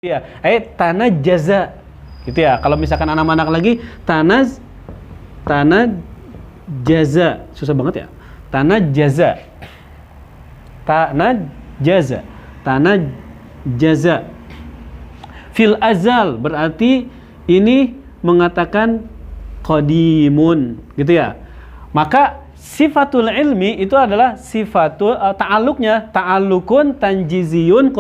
Ya, tanajjaza. Gitu ya. Kalau misalkan anak-anak lagi tanajjaza. Susah banget ya. Tanajjaza. Tanajjaza. Fil azal berarti ini mengatakan qadimun, gitu ya. Maka sifatul ilmi itu adalah sifatul ta'alukun tanjiziyun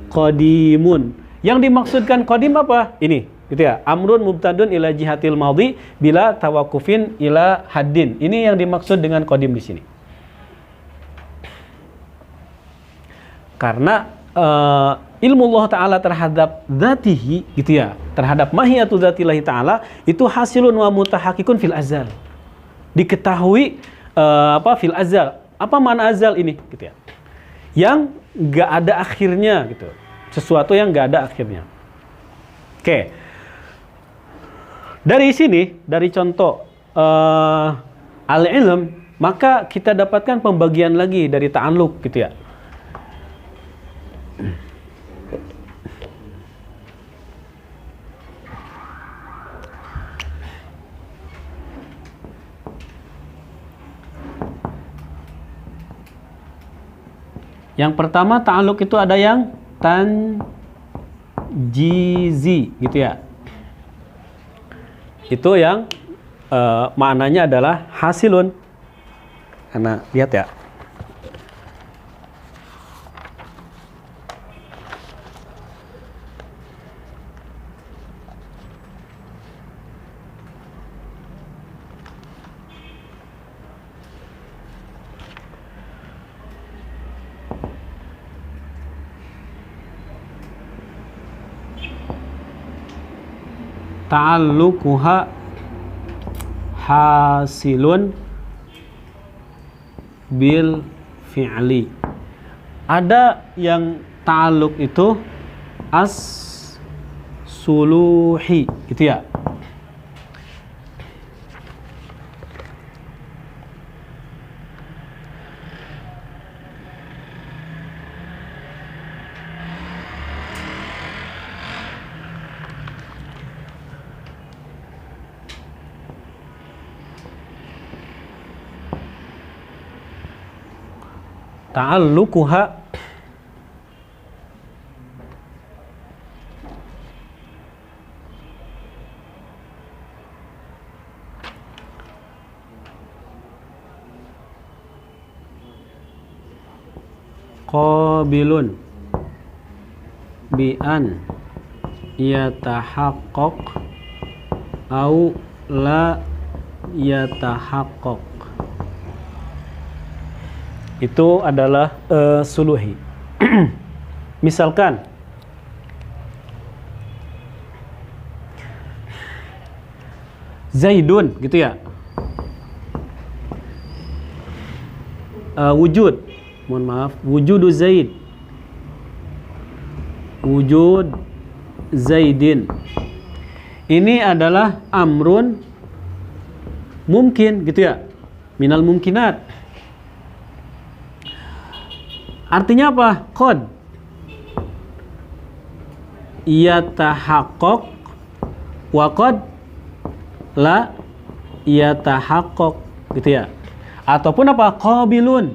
qadimun. Yang dimaksudkan qadim apa? Ini, gitu ya. Amrun mubtadun ila jihatil madhi bila tawakufin ila haddin. Ini yang dimaksud dengan qadim di sini. Karena ilmu Allah Ta'ala terhadap dzatihi, gitu ya, terhadap mahiyatu dzatillahi Ta'ala itu hasilun wa mutahakikun fil azal. Diketahui fil azal. Apa makna azal ini, gitu ya? Yang nggak ada akhirnya, gitu. Sesuatu yang nggak ada akhirnya. Oke. Dari sini, dari contoh al-ilm, maka kita dapatkan pembagian lagi dari ta'alluq, gitu ya. Yang pertama ta'alluq itu ada yang tanjizi, gitu ya. Itu yang maknanya adalah hasilun. Karena lihat ya. Ta'alluquha hasilun bil fi'li. Ada yang ta'alluq itu as-suluhi, gitu ya. Ta'alluquha qabilun bi an yatahaqqaq au la yatahaqqaq. Itu adalah suluhi. Misalkan Zaidun, gitu ya. Wujud, mohon maaf, wujudu Zaid, wujud Zaidin. Ini adalah amrun mungkin, gitu ya, minal mungkinat. Artinya apa? Qad yatahaqqaq wa qad la yatahaqqaq, gitu ya. Ataupun apa? Qabilun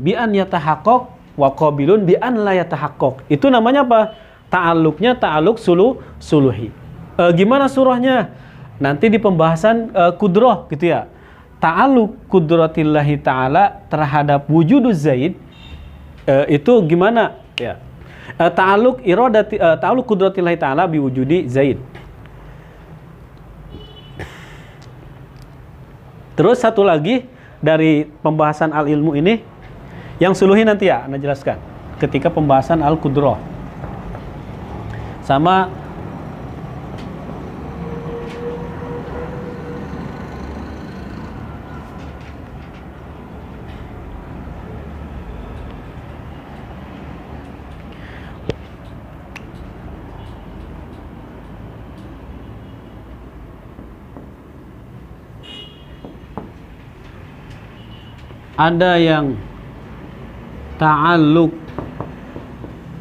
bi an yatahaqqaq wa qabilun bi an la yatahaqqaq. Itu namanya apa? Ta'alluqnya ta'alluq suluhi. Gimana surahnya? Nanti di pembahasan kudrah, gitu ya. Ta'alluq qudratillahi ta'ala terhadap wujuduz Zaid itu gimana ya? Ta'alluq qudratillahi ta'ala biwujudi Zaid. Terus satu lagi dari pembahasan al-ilmu ini yang suluhi nanti ya Anda jelaskan ketika pembahasan al-qudrah. Sama ada yang ta'alluq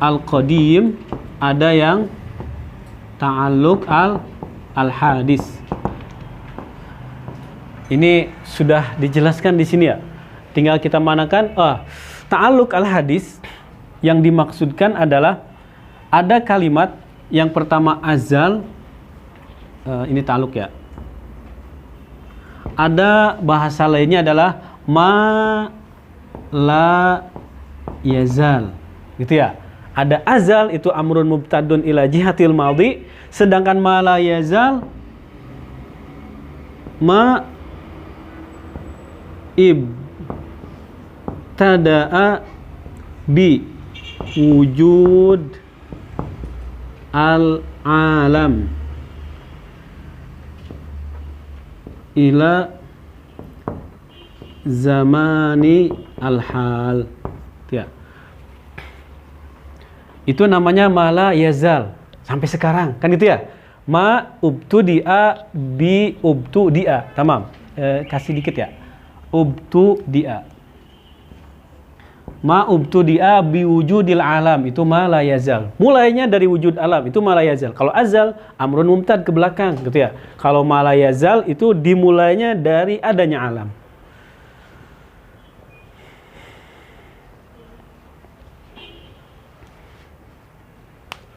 al-qadim, ada yang ta'alluq al-hadis. Ini sudah dijelaskan di sini ya. Tinggal kita manakan. Ta'alluq al-hadis yang dimaksudkan adalah ada kalimat yang pertama azal. Ini ta'alluq ya. Ada bahasa lainnya adalah ma la yazal. Gitu ya. Ada azal itu amrun mubtadun ila jihatil madhi, sedangkan ma la yazal ma ibtada'a bi wujud al-alam ila zamani al-hal. Ya. Itu namanya mala yazal sampai sekarang, kan itu ya. Ma ubtudi'a bi ubtudi'a. Tamam. Kasih dikit ya. Ubtudi'a. Ma ubtudi'a bi wujudil alam, itu ma la yazal. Mulainya dari wujud alam, itu ma la yazal. Kalau azal amrun mumtad ke belakang, gitu ya. Kalau ma la yazal itu dimulainya dari adanya alam.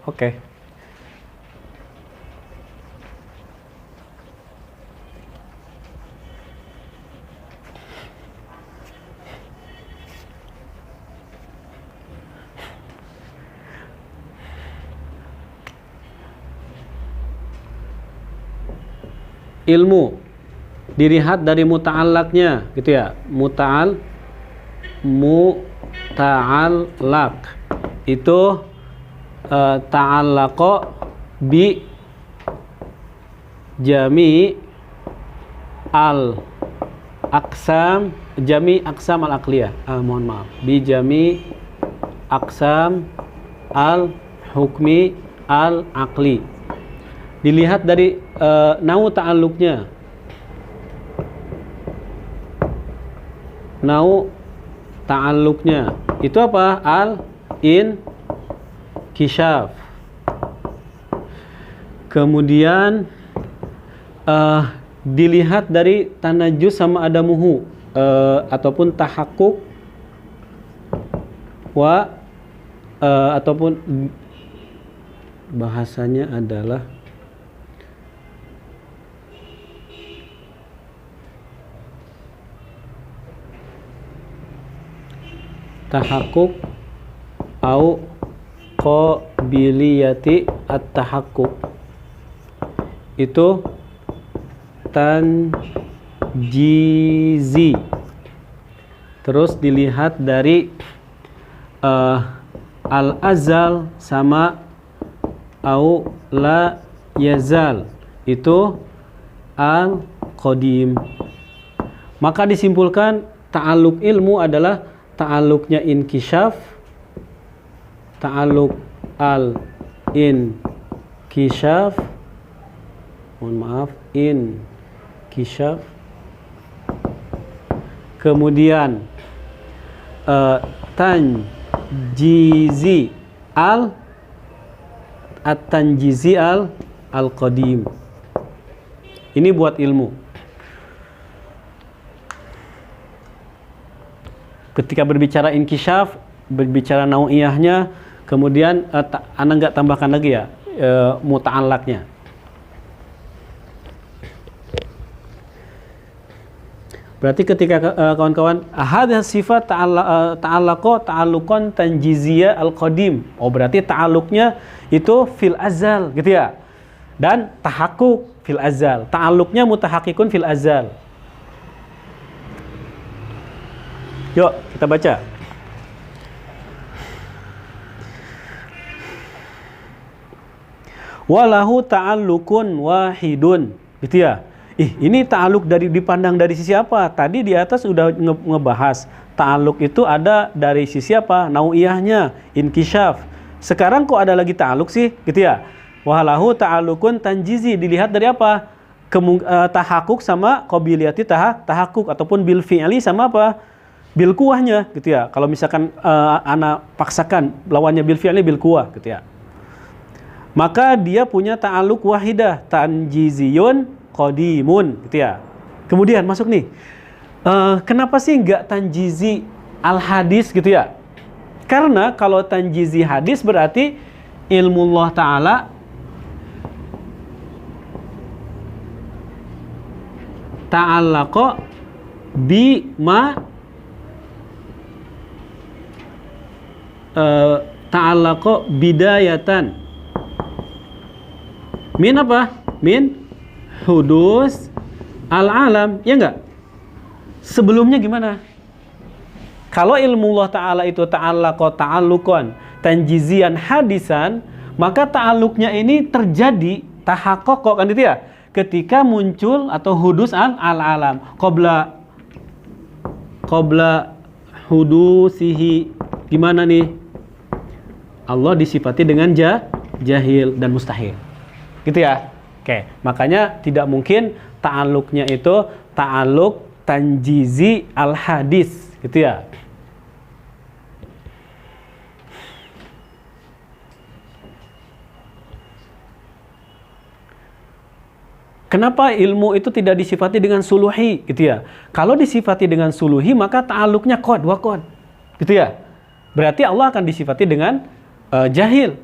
Oke. Ilmu dilihat dari muta'allaqnya, gitu ya. Muta'allaq itu ta'allaqa bi jami al aqsam, jami aqsam al aqliyah. Mohon maaf, bi jami aqsam al hukmi al aqli. Dilihat dari nau ta'alluqnya. Nau ta'alluqnya itu apa? Al-inkishaf. Kemudian dilihat dari tanajus sama adamuhu, ataupun tahakkuk ataupun bahasanya adalah tahakkuk au qabiliyati at-tahakkuk. Itu tanjizi. Terus dilihat dari al-azal sama au la yazal, itu al-qadim. Maka disimpulkan ta'alluq ilmu adalah ta'alluqnya inkishaf, ta'alluq al-inkishaf, mohon maaf, inkishaf. Kemudian tanjizi at-tanjizi al-qadim. Ini buat ilmu. Ketika berbicara inkishaf, berbicara nau'iyahnya, kemudian Anda nggak tambahkan lagi ya muta'allaqnya. Berarti ketika kawan-kawan hadha sifat ta'allaqa ta'alluqan tanjiziyah al-qadim. Oh, berarti ta'alluqnya itu fil azal, gitu ya. Dan tahakkuk fil azal. Ta'alluqnya mutahakkikun fil azal. Yuk, kita baca. Walahu ta'alluqun wahidun. Gitu ya. Ini ta'alluq dipandang dari sisi apa? Tadi di atas udah ngebahas. Ta'alluq itu ada dari sisi apa? Nau'iyahnya, inkishaf. Sekarang kok ada lagi ta'alluq sih? Gitu ya. Walahu ta'alluqun tanjizi. Dilihat dari apa? Tahakkuk sama qabiliyati tahakkuk, ataupun bil fi'li sama apa? bil kuahnya gitu ya. Kalau misalkan ana paksakan lawannya bil fi'li bil kuah gitu ya. Maka dia punya ta'alluq wahidah, tanjiziyun qadimun gitu ya. Kemudian masuk nih. Kenapa sih nggak tanjizi al hadis gitu ya? Karena kalau tanjizi hadis berarti ilmu Allah Ta'ala ta'allaqa bima ta'allaqa bidayatan min apa? Min hudus al-alam, ya enggak? Sebelumnya gimana? Kalau ilmu Allah Ta'ala itu ta'allaqa ta'alluqan tanjizian hadisan, maka ta'alluqnya ini terjadi tahaqqaq kan itu ya? Ketika muncul atau hudus al-alam qabla hudusihi. Gimana nih? Allah disifati dengan jahil dan mustahil. Gitu ya. Oke, makanya tidak mungkin ta'alluqnya itu ta'alluq tanjizi al-hadis, gitu ya. Kenapa ilmu itu tidak disifati dengan suluhi, gitu ya? Kalau disifati dengan suluhi, maka ta'alluqnya qad wa qad, gitu ya. Berarti Allah akan disifati dengan jahil.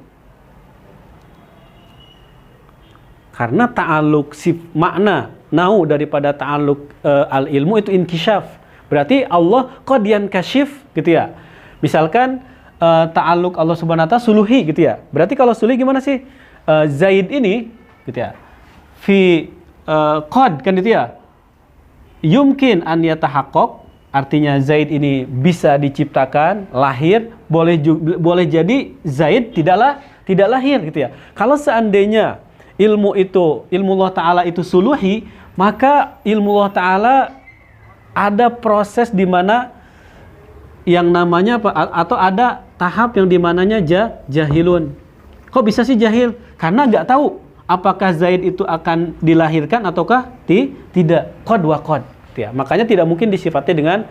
Karena ta'alluq makna nau daripada ta'alluq al-ilmu itu inkisyaf. Berarti Allah qad yankashif, gitu ya. Misalkan ta'alluq Allah Subhanahu wa ta'ala suluhi, gitu ya. Berarti kalau suluhi gimana sih? Zaid ini, gitu ya. Fi qad kan itu ya, yumkin an yatahaqqaq, artinya Zaid ini bisa diciptakan, lahir, boleh jadi Zaid tidak lahir gitu ya. Kalau seandainya ilmu Allah Ta'ala itu suluhi, maka ilmu Allah Ta'ala ada proses di mana yang namanya apa, atau ada tahap yang dimananya jahilun. Kok bisa sih jahil? Karena nggak tahu apakah Zaid itu akan dilahirkan ataukah tidak. Qad wa qad. Ya, makanya tidak mungkin disifati dengan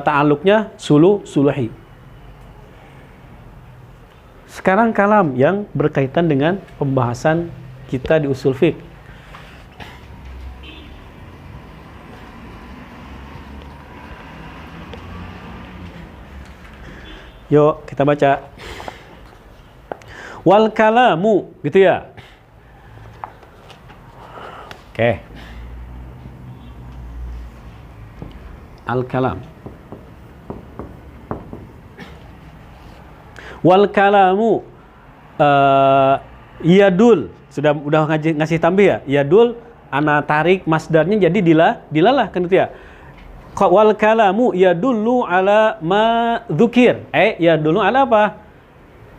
ta'alluqnya suluhi. Sekarang kalam yang berkaitan dengan pembahasan kita di usul fiqh. Yuk kita baca. Wal kalamu, gitu ya. Oke. Al-kalam. Wal kalamu yadul. Udah ngasih tambih ya? Yadul ana tarik masdarnya jadi dilalah kan itu ya. Wal kalamu yadullu ala ma dzukir. Yadullu ala apa?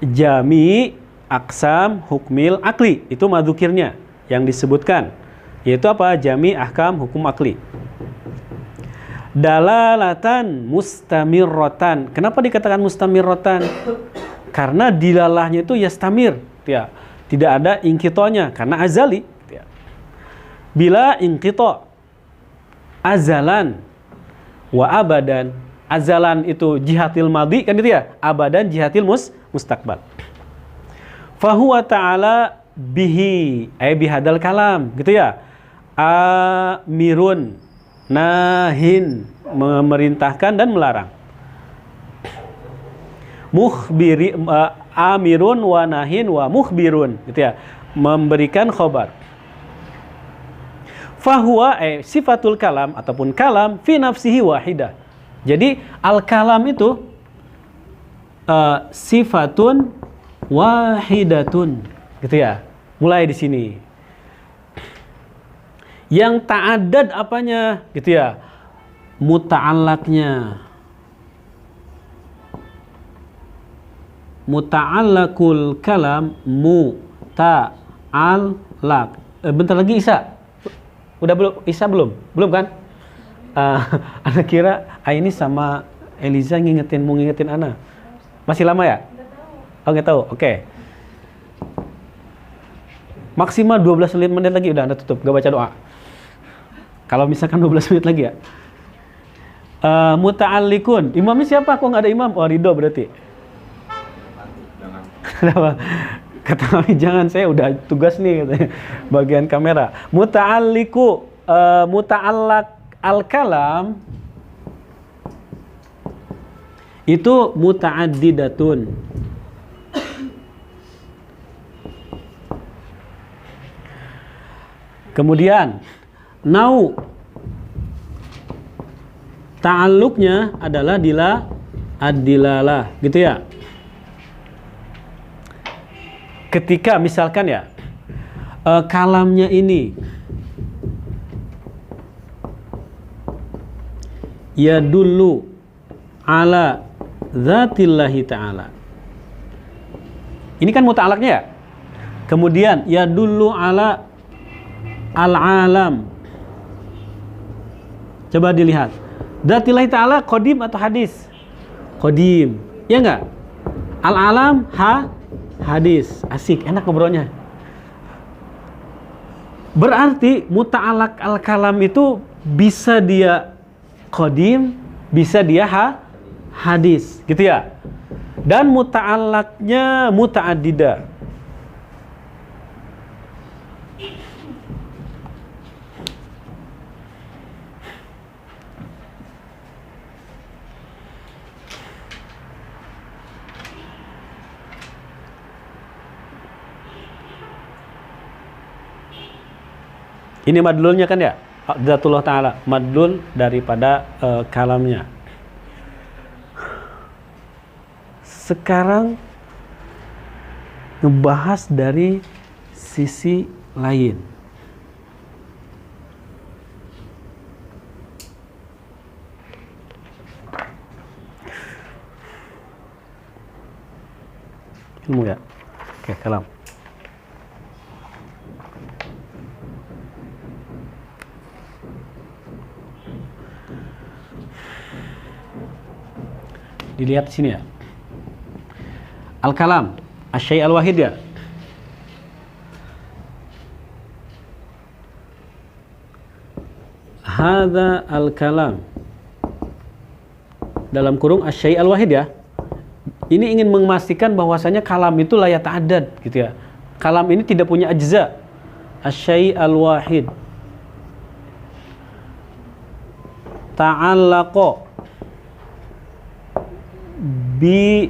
Jami aqsam hukmil akli. Itu madzukirnya yang disebutkan. Yaitu apa? Jami ahkam hukum akli. Dalalatan mustamirrotan. Kenapa dikatakan mustamirrotan? Karena dilalahnya itu yastamir, ya. Tidak ada inqitonya karena azali, ya. Bila inqito azalan wa abadan. Azalan itu jihatil madhi kan itu ya. Abadan jihatil mustaqbal. Fahuwa ta'ala bihi bihadal kalam, gitu ya. Amirun nahin, memerintahkan dan melarang. Mukhbiri amirun wa nahin wa mukhbirun, gitu ya, memberikan khobar. Fahuwa sifatul kalam ataupun kalam fi nafsihi wahidah. Jadi al-kalam itu sifatun wahidatun, gitu ya. Mulai di sini. Yang ta'addad apanya, gitu ya, muta'allaknya. Muta'allakul kalam muta'allak. Bentar lagi Isa. Udah belum? Isa belum? Belum kan? Ana kira ini sama Eliza mau ngingetin Ana. Masih lama ya? Oh, nggak tahu. Oke. Maksimal 12 menit lagi udah Anda tutup, gak baca doa. Kalau misalkan 12 menit lagi ya. Muta'allikun. Imamnya siapa? Kok nggak ada imam? Oh, Ridho berarti. Kenapa? Kata Mami, jangan, saya udah tugas nih katanya, bagian kamera. Muta'alliku, muta'allak al-kalam itu muta'addidatun. Kemudian nau ta'alluqnya adalah ad-dilalah, gitu ya. Ketika misalkan ya kalamnya ini ya dulu ala zatillahi ta'ala, ini kan muta'alaknya ya. Kemudian ya dulu ala al-alam, coba dilihat zatillahi ta'ala qadim atau hadis? Qadim, ya enggak? Al-alam hadis. Asik, enak ngobrolnya. Berarti muta'alak al-kalam itu bisa dia qadim, bisa dia hadis, gitu ya. Dan muta'alaknya muta'addidah. Ini madlulnya kan ya, Zatullah Ta'ala, madlul daripada kalamnya. Sekarang ngebahas dari sisi lain. Ilmu ya. Oke, kalam. Dilihat sini ya. Al-kalam, asy-syai' al-wahid ya. Hadza al-kalam. Dalam kurung asy-syai' al-wahid ya. Ini ingin memastikan bahwasanya kalam itu la yata'addad, gitu ya. Kalam ini tidak punya ajza. Asy-syai' al-wahid. Ta'allaqa bi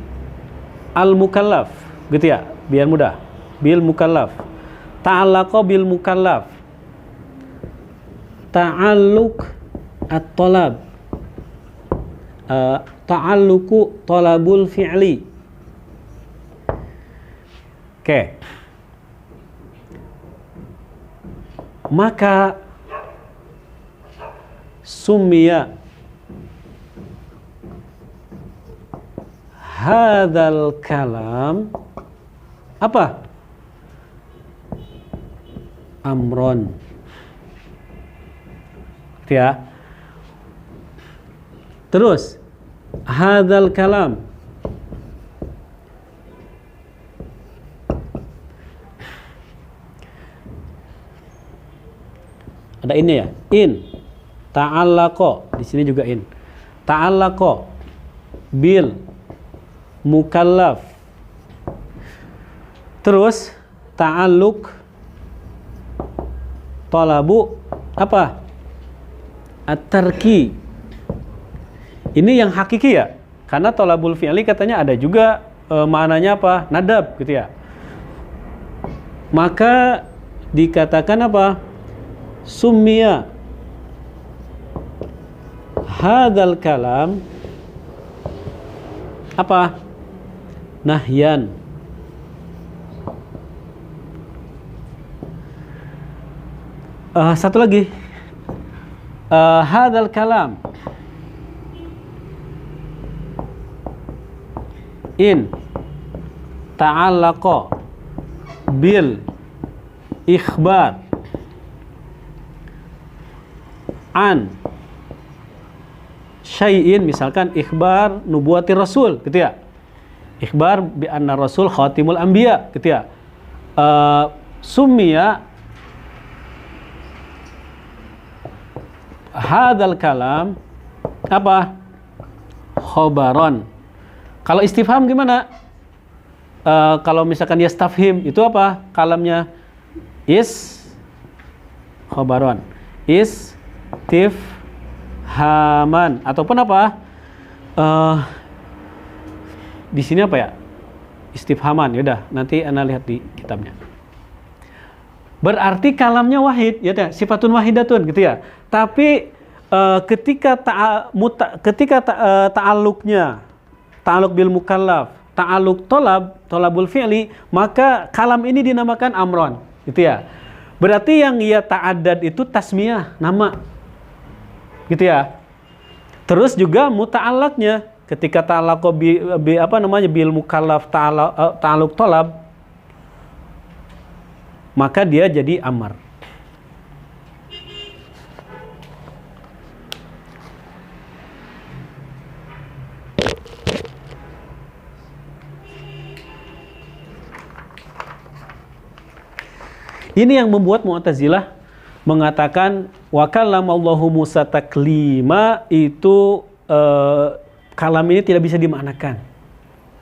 al-mukallaf, gitu ya, biar mudah. Bil mukallaf. Ta'allaqa bil mukallaf. Ta'alluq at-talab. Ta'alluqu talabul fi'li. Oke. Maka summiya hadzal kalam apa? Amron. Ya. Terus hadzal kalam ada ini ya, in ta'allaqa, di sini juga in ta'allaqa bil mukallaf. Terus ta'alluq talabu apa? At-tarki. Ini yang hakiki ya, karena talabul fi'li katanya ada juga maknanya apa? Nadab, gitu ya. Maka dikatakan apa? Summiya hadzal kalam apa? Nahyan. Satu lagi. Hadzal kalam in ta'allaqa bil ikhbar an syai'in, misalkan ikhbar nubuwati rasul, gitu ya. Ikhbar bi anna rasul khatimul anbiya, gitu ya. Summiya hadzal kalam apa? Khobaron. Kalau istifham gimana? Kalau misalkan yastafhim itu apa? Kalamnya is khobaron. Istifhaman ataupun apa? Di sini apa ya? Istifhaman. Yaudah, nanti Anda lihat di kitabnya. Berarti kalamnya wahid, ya, sifatun wahidatun gitu ya. Tapi ketika ta'alluqnya ta'alluq bil mukallaf, ta'alluq tolabul fi'li, maka kalam ini dinamakan amron, gitu ya. Berarti yang ya ta'addad itu tasmiyah, nama. Gitu ya. Terus juga muta'allaqnya ketika ta'allaq bil mukallaf ta'alluq tolab, maka dia jadi amar. Ini yang membuat Mu'tazilah mengatakan wa kallamallahu Musa taklima, itu kalam ini tidak bisa dimaknakan.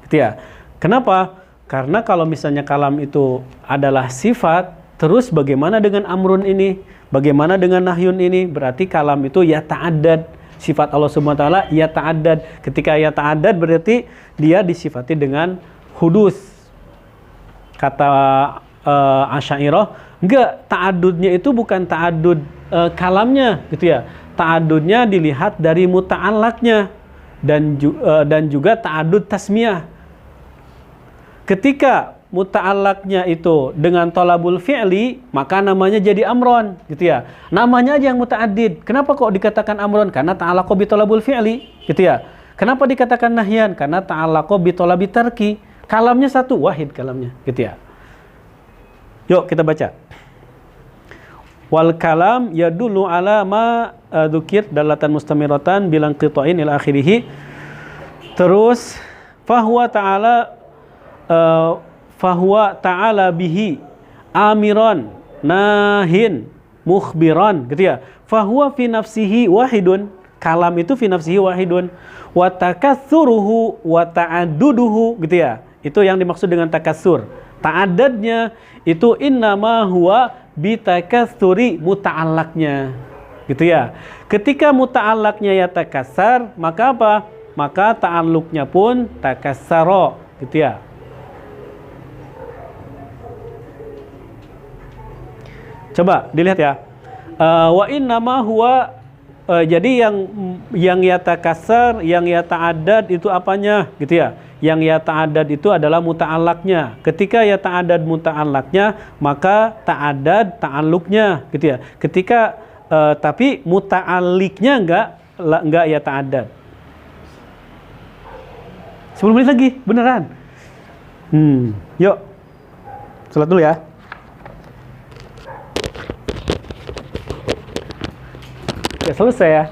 Gitu ya. Kenapa? Karena kalau misalnya kalam itu adalah sifat, terus bagaimana dengan amrun ini? Bagaimana dengan nahyun ini? Berarti kalam itu ya ta'addad. Sifat Allah Subhanahu wa taala ya ta'addad. Ketika ya ta'addad berarti dia disifati dengan hudus. Kata Asy'ariyah, enggak, ta'addudnya itu bukan ta'addud kalamnya, gitu ya. Ta'addudnya dilihat dari muta'allaqnya dan juga ta'addud tasmiyah. Ketika muta'allaqnya itu dengan tolabul fi'li, maka namanya jadi amron, gitu ya. Namanya aja yang muta'addid. Kenapa kok dikatakan amron? Karena ta'allaqo bi tolabul fi'li, gitu ya. Kenapa dikatakan nahyan? Karena ta'allaqo bi tolabi tarki. Kalamnya satu, wahid kalamnya, gitu ya. Yuk kita baca. Wal kalam yadullu ala ma dzukir dalatan mustamiratan bilang qita'in ila akhirih. Terus fahuwa ta'ala bihi amiran nahin mukhbiran, gitu ya. Fahuwa fi nafsihi wahidun. Kalam itu fi nafsihi wahidun. Wa takatsuruhu wa ta'adduduhu, gitu ya. Itu yang dimaksud dengan takatsur. Ta'addadnya itu innama huwa bitakatsuri muta'allaqnya, gitu ya. Ketika muta'allaqnya ya takassar, maka apa? Maka ta'alluqnya pun takassara, gitu ya. Coba dilihat ya. Wa innama huwa, jadi yang ya takassar, yang ya ta'addad itu apanya, gitu ya. Yang ya ta'addad itu adalah muta'allaqnya. Ketika ya ta'addad muta'allaqnya, maka ta'addad ta'alluqnya, gitu ya. Ketika tapi muta'alliqnya enggak ya ta'addad. 10 menit lagi, beneran. Yuk. Salat dulu ya. Ya selesai ya.